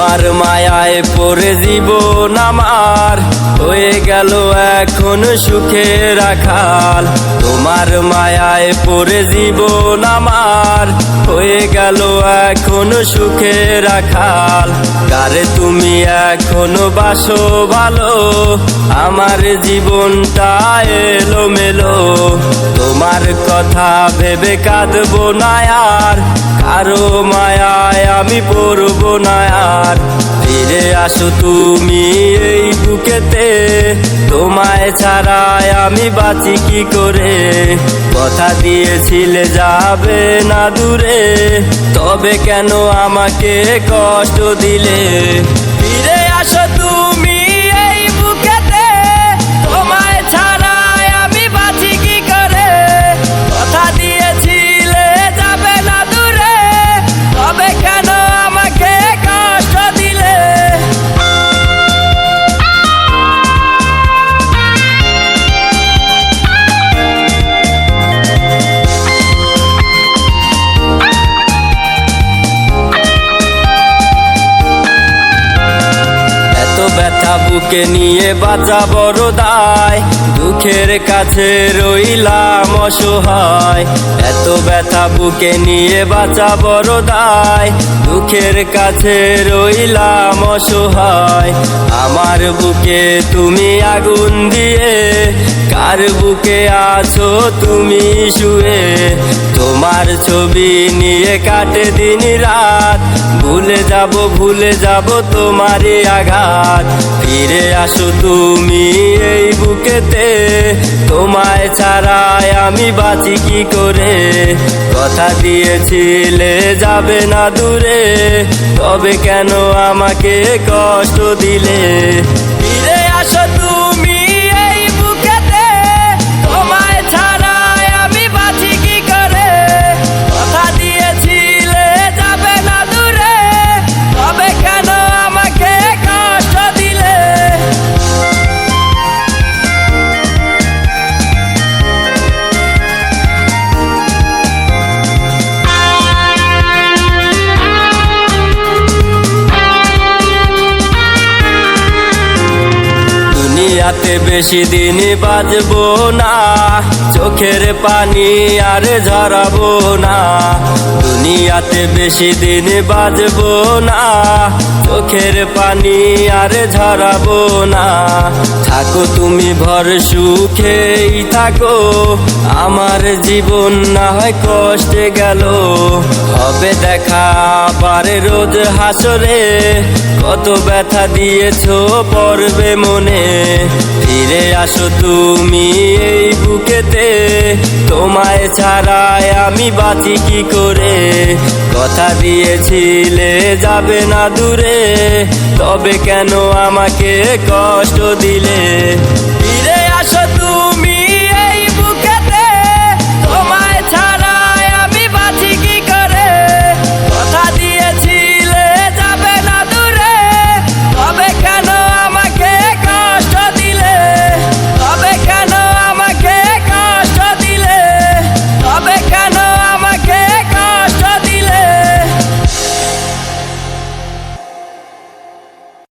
তোমার মায়ায় পড়ে জীবন আমার হয়ে গেল এখন সুখের রাখাল। তোমার মায়ায় পড়ে জীবন আমার হয়ে গেল এখন সুখের রাখাল। কারে তুমি এখনো বাসো ভালো, আমার জীবনটা এলোমেলো। তোমার কথা ভেবে কাঁদবো না আর, কারো মায়ায় আমি পড়বো না আর। ফিরে আসো তুমি এই বুকেতে, তোমায় ছাড়াই আমি বাঁচি কি করে। কথা দিয়েছিলে যাবে না দূরে, তবে কেন আমাকে কষ্ট দিলে। ফিরে আসো তুমি এই বুকেতে, তোমায় ছাড়াই আমি বাঁচি কি করে। কথা দিয়েছিলে যাবে না দূরে, তবে কেন আমাকে কষ্ট দিলে। ব্যথা বুকে নিয়ে বাঁচা বড় দায়, দুঃখের কাছে রইলাম অসহায়। এত ব্যথা বুকে নিয়ে বাঁচা বড় দায়, দুঃখের কাছে রইলাম অসহায়। আমার বুকে তুমি আগুন দিয়ে, কার বুকে আছো তুমি শুয়ে। তোমার ছবি নিয়ে কাটে দিন রাত, ভুলে যাব তোমারই আঘাত। ফিরে আসো তুমি এই বুকেতে, তোমায় ছাড়াই আমি বাঁচি কি করে। কথা দিয়েছিলে যাবে না দূরে, তবে কেন আমাকে কষ্ট দিলে। ফিরে আসো তুমি এই বুকেতে, তোমায় ছাড়াই আমি বাঁচি কি করে। কথা দিয়েছিলে যাবে না দূরে, তবে কেন আমাকে কষ্ট দিলে। দুনিয়াতে বেশি দিন বাঁচবো না, চোখের পানি আর ঝরাবো না। দুনিয়াতে বেশি দিন বাঁচবো না, চোখের পানি আর ঝরাবো না। থাকো তুমি ভর সুখেই থাকো, আমার জীবন না হয় কষ্টে গেল। হবে দেখা আবার রোজ হাসরে, কত ব্যথা দিয়েছো পড়বে মনে। ফিরে আসো তুমি এই বুকেতে, তোমায় ছাড়াই আমি বাঁচি কি করে। কথা দিয়েছিলে যাবে না দূরে, তবে কেন আমাকে কষ্ট দিলে। ফিরে